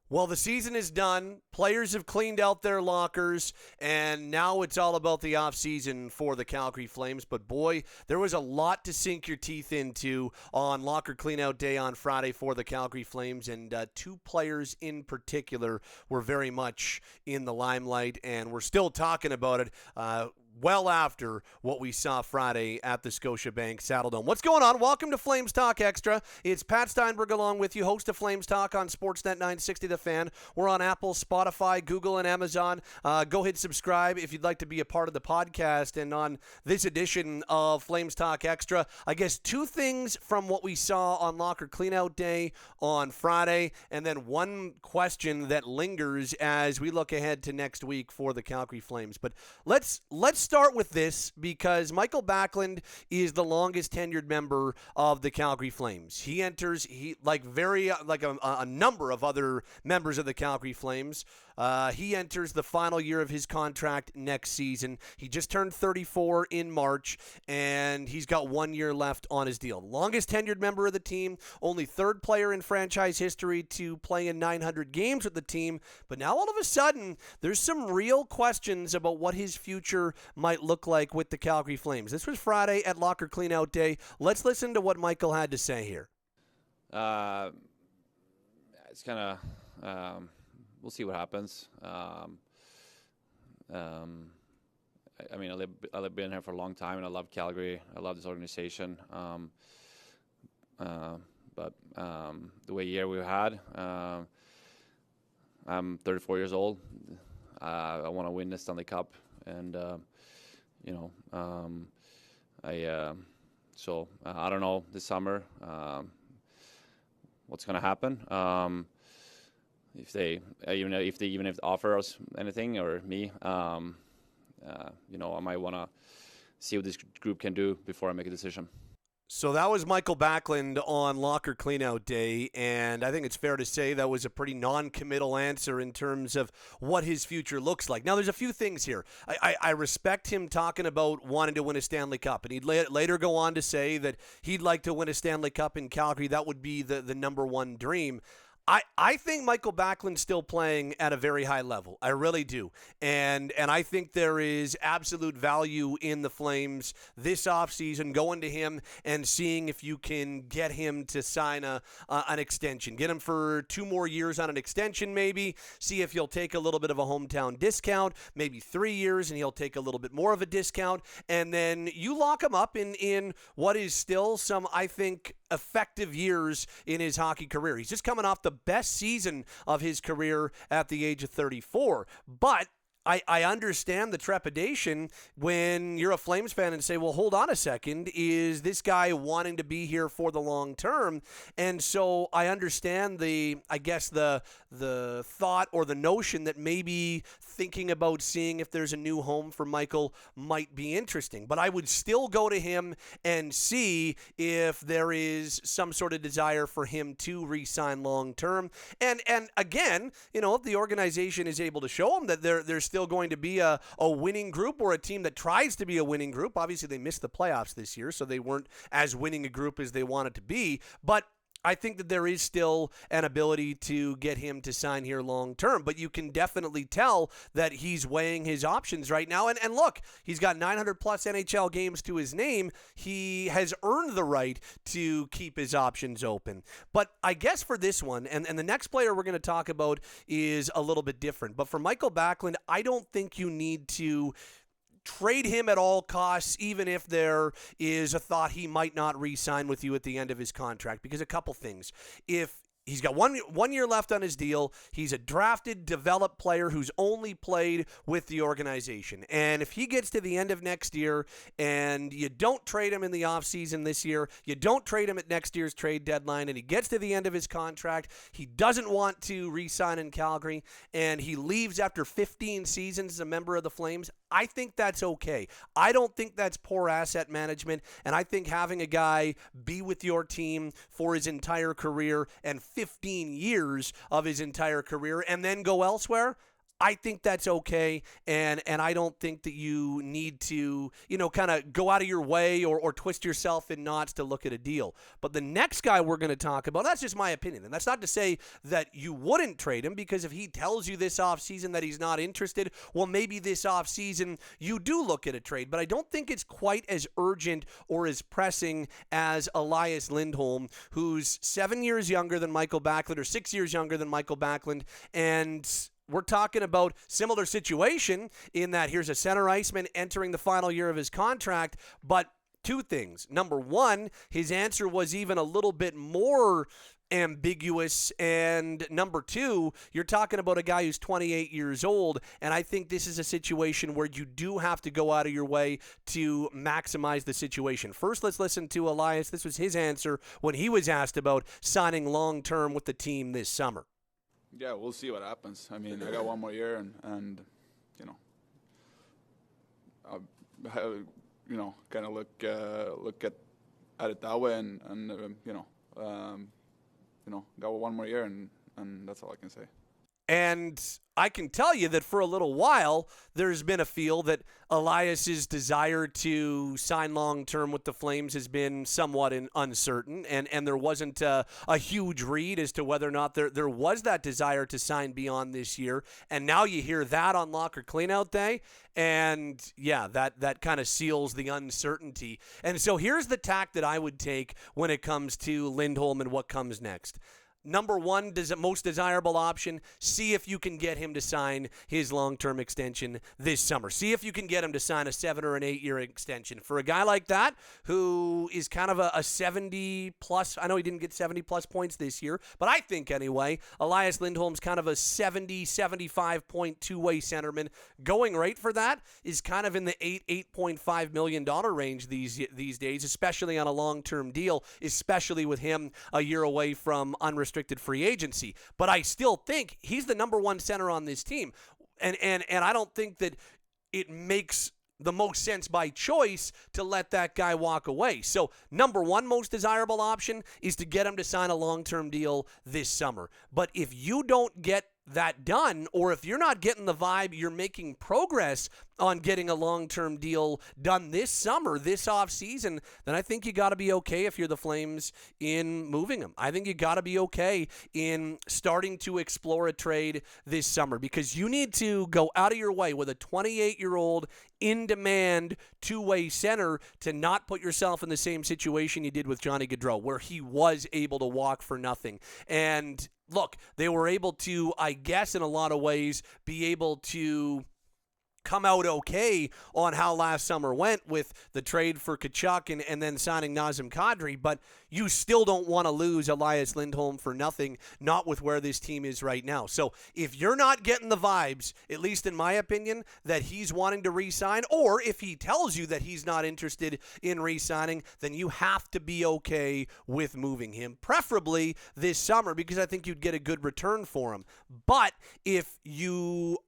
Well, the season is done. Players have cleaned out their lockers, and now it's all about the offseason for the Calgary Flames. But boy, there was a lot to sink your teeth into on locker cleanout day on Friday for the Calgary Flames, and two players in particular were very much in the limelight, and we're still talking about it well after what we saw Friday at the Scotiabank Saddledome. What's going on? Welcome to Flames Talk Extra. It's Pat Steinberg along with you, host of Flames Talk on Sportsnet 960 The Fan. We're on Apple, Spotify, Google, and Amazon. Go hit subscribe if you'd like to be a part of the podcast. And on this edition of Flames Talk Extra, I guess two things from what we saw on Locker Cleanout Day on Friday, and then one question that lingers as we look ahead to next week for the Calgary Flames. But let's start with this, because Mikael Backlund is the longest tenured member of the Calgary Flames. He enters like a number of other members of the Calgary Flames. He enters the final year of his contract next season. He just turned 34 in March, and he's got 1 year left on his deal. Longest tenured member of the team, only third player in franchise history to play in 900 games with the team. But now all of a sudden, there's some real questions about what his future might look like with the Calgary Flames. This was Friday at Locker Cleanout Day. Let's listen to what Mikael had to say here. It's kind of, we'll see what happens. I mean, I've been here for a long time, and I love Calgary. I love this organization. But the year we've had, I'm 34 years old. I want to win the Stanley Cup, and so I don't know this summer what's going to happen. If they offer us anything, or me, I might want to see what this group can do before I make a decision. So that was Mikael Backlund on Locker Cleanout Day, and I think it's fair to say that was a pretty non-committal answer in terms of what his future looks like. Now, there's a few things here. I respect him talking about wanting to win a Stanley Cup, and he'd later go on to say that he'd like to win a Stanley Cup in Calgary. That would be the number one dream. I think Mikael Backlund's still playing at a very high level. I really do. And I think there is absolute value in the Flames this offseason, going to him and seeing if you can get him to sign an extension. Get him for 2 more years on an extension maybe. See if he'll take a little bit of a hometown discount, maybe 3 years, and he'll take a little bit more of a discount. And then you lock him up in what is still some, I think, effective years in his hockey career. He's just coming off the best season of his career at the age of 34. But I understand the trepidation when you're a Flames fan and say, well, hold on a second. Is this guy wanting to be here for the long term? And so I understand the thought or the notion that maybe thinking about seeing if there's a new home for Mikael might be interesting. But I would still go to him and see if there is some sort of desire for him to re-sign long term. And again, if the organization is able to show him that there's still going to be a winning group, or a team that tries to be a winning group. Obviously, they missed the playoffs this year, so they weren't as winning a group as they wanted to be. But I think that there is still an ability to get him to sign here long term, but you can definitely tell that he's weighing his options right now. And look, he's got 900 plus NHL games to his name. He has earned the right to keep his options open. But I guess for this one, and the next player we're going to talk about is a little bit different. But for Mikael Backlund, I don't think you need to trade him at all costs, even if there is a thought he might not re-sign with you at the end of his contract. Because a couple things. If he's got one year left on his deal, he's a drafted, developed player who's only played with the organization. And if he gets to the end of next year and you don't trade him in the offseason this year, you don't trade him at next year's trade deadline, and he gets to the end of his contract, he doesn't want to re-sign in Calgary, and he leaves after 15 seasons as a member of the Flames, I think that's okay. I don't think that's poor asset management, and I think having a guy be with your team for his entire career and 15 years of his entire career and then go elsewhere, I think that's okay, and I don't think that you need to, kind of go out of your way or twist yourself in knots to look at a deal. But the next guy we're going to talk about, that's just my opinion, and that's not to say that you wouldn't trade him, because if he tells you this offseason that he's not interested, well, maybe this offseason you do look at a trade. But I don't think it's quite as urgent or as pressing as Elias Lindholm, who's 7 years younger than Mikael Backlund, or 6 years younger than Mikael Backlund, and we're talking about similar situation in that here's a center iceman entering the final year of his contract, but two things. Number one, his answer was even a little bit more ambiguous, and number two, you're talking about a guy who's 28 years old, and I think this is a situation where you do have to go out of your way to maximize the situation. First, let's listen to Elias. This was his answer when he was asked about signing long-term with the team this summer. Yeah, we'll see what happens. I mean, I got one more year, and kind of look at it that way, and got one more year, and that's all I can say. And I can tell you that for a little while, there's been a feel that Elias's desire to sign long-term with the Flames has been somewhat uncertain, and there wasn't a huge read as to whether or not there was that desire to sign beyond this year. And now you hear that on Locker Cleanout Day, and yeah, that kind of seals the uncertainty. And so here's the tack that I would take when it comes to Lindholm and what comes next. Number one, most desirable option, see if you can get him to sign his long-term extension this summer. See if you can get him to sign a 7 or an 8-year extension. For a guy like that, who is kind of a 70-plus, I know he didn't get 70-plus points this year, but I think anyway, Elias Lindholm's kind of a 70, 75-point two-way centerman. Going rate for that is kind of in the $8.5 million range these days, especially on a long-term deal, especially with him a year away from unrestricted free agency. But I still think he's the number one center on this team. And I don't think that it makes the most sense by choice to let that guy walk away. So number one most desirable option is to get him to sign a long-term deal this summer. But if you don't get that done, or if you're not getting the vibe you're making progress on getting a long-term deal done this summer, this offseason, then I think you got to be okay if you're the Flames in moving him. I think you got to be okay in starting to explore a trade this summer, because you need to go out of your way with a 28-year-old in-demand two-way center to not put yourself in the same situation you did with Johnny Gaudreau, where he was able to walk for nothing. And look, they were able to, I guess in a lot of ways, be able to come out okay on how last summer went with the trade for Tkachuk and then signing Nazem Kadri, but you still don't want to lose Elias Lindholm for nothing, not with where this team is right now. So if you're not getting the vibes, at least in my opinion, that he's wanting to re-sign, or if he tells you that he's not interested in re-signing, then you have to be okay with moving him, preferably this summer, because I think you'd get a good return for him. But if you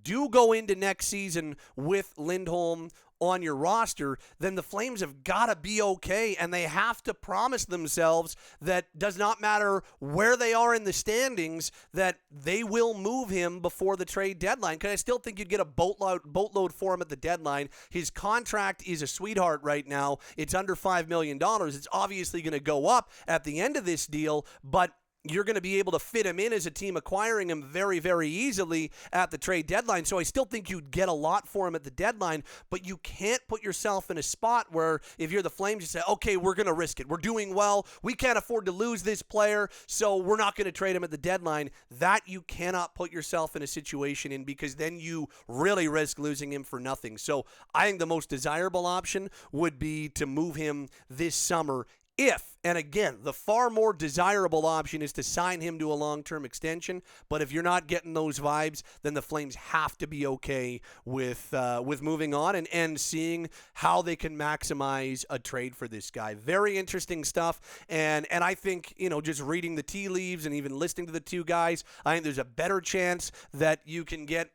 do go into next season with Lindholm on your roster, then the Flames have got to be okay, and they have to promise themselves that does not matter where they are in the standings, that they will move him before the trade deadline, because I still think you'd get a boatload for him at the deadline. His contract is a sweetheart right now. It's under $5 million. It's obviously going to go up at the end of this deal, but you're going to be able to fit him in as a team acquiring him very, very easily at the trade deadline. So I still think you'd get a lot for him at the deadline, but you can't put yourself in a spot where if you're the Flames, you say, okay, we're going to risk it. We're doing well. We can't afford to lose this player, so we're not going to trade him at the deadline. That you cannot put yourself in a situation in, because then you really risk losing him for nothing. So I think the most desirable option would be to move him this summer if, and again, the far more desirable option is to sign him to a long-term extension. But if you're not getting those vibes, then the Flames have to be okay with moving on and seeing how they can maximize a trade for this guy. Very interesting stuff. And I think, just reading the tea leaves and even listening to the two guys, I think there's a better chance that you can get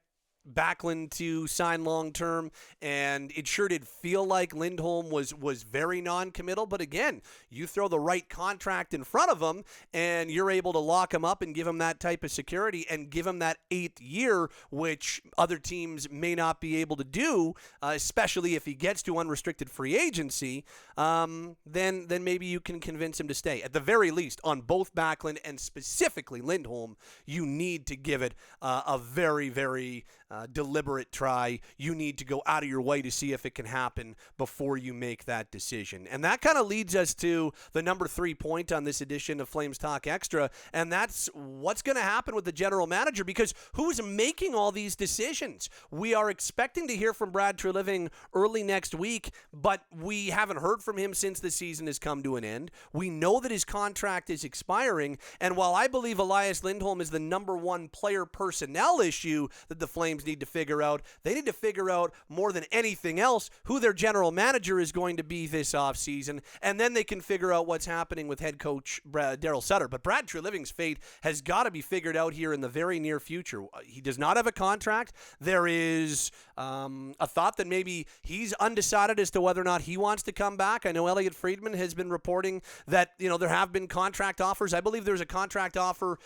Backlund to sign long-term, and it sure did feel like Lindholm was very non-committal. But again, you throw the right contract in front of him, and you're able to lock him up and give him that type of security and give him that 8th year, which other teams may not be able to do, especially if he gets to unrestricted free agency. Then maybe you can convince him to stay. At the very least, on both Backlund and specifically Lindholm, you need to give it a very, very deliberate try. You need to go out of your way to see if it can happen before you make that decision. And that kind of leads us to the number 3 point on this edition of Flames Talk Extra, and that's what's going to happen with the general manager, because who's making all these decisions? We are expecting to hear from Brad Treliving early next week, but we haven't heard from him since the season has come to an end. We know that his contract is expiring, and while I believe Elias Lindholm is the number 1 player personnel issue that the Flames need to figure out, they need to figure out more than anything else who their general manager is going to be this offseason, and then they can figure out what's happening with head coach Daryl Sutter. But Brad Treliving's fate has got to be figured out here in the very near future. He does not have a contract. There is a thought that maybe he's undecided as to whether or not he wants to come back. I know Elliot Friedman has been reporting that there have been contract offers. I believe there's a contract offer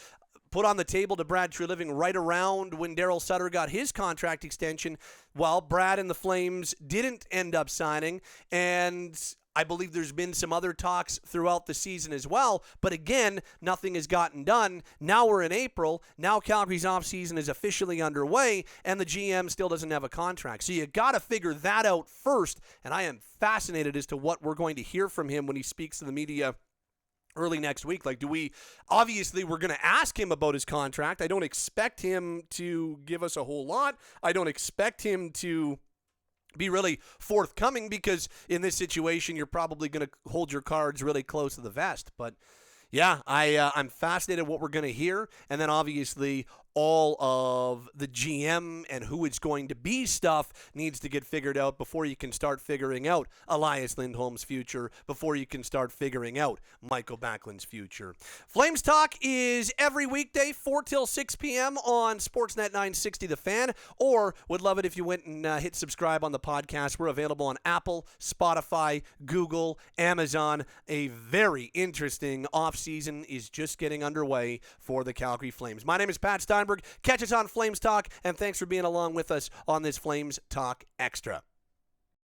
put on the table to Brad Treliving right around when Daryl Sutter got his contract extension. Well, Brad and the Flames didn't end up signing, and I believe there's been some other talks throughout the season as well, but again, nothing has gotten done. Now we're in April. Now Calgary's offseason is officially underway, and the GM still doesn't have a contract. So you got to figure that out first, and I am fascinated as to what we're going to hear from him when he speaks to the media early next week. Like, obviously we're going to ask him about his contract. I don't expect him to give us a whole lot. I don't expect him to be really forthcoming, because in this situation, you're probably going to hold your cards really close to the vest. But yeah, I'm fascinated what we're going to hear. And then obviously all of the GM and who it's going to be stuff needs to get figured out before you can start figuring out Elias Lindholm's future, before you can start figuring out Mikael Backlund's future. Flames Talk is every weekday, 4 till 6 p.m. on Sportsnet 960 The Fan, or would love it if you went and hit subscribe on the podcast. We're available on Apple, Spotify, Google, Amazon. A very interesting offseason is just getting underway for the Calgary Flames. My name is Pat Steinberg. Catch us on Flames Talk, and thanks for being along with us on this Flames Talk Extra.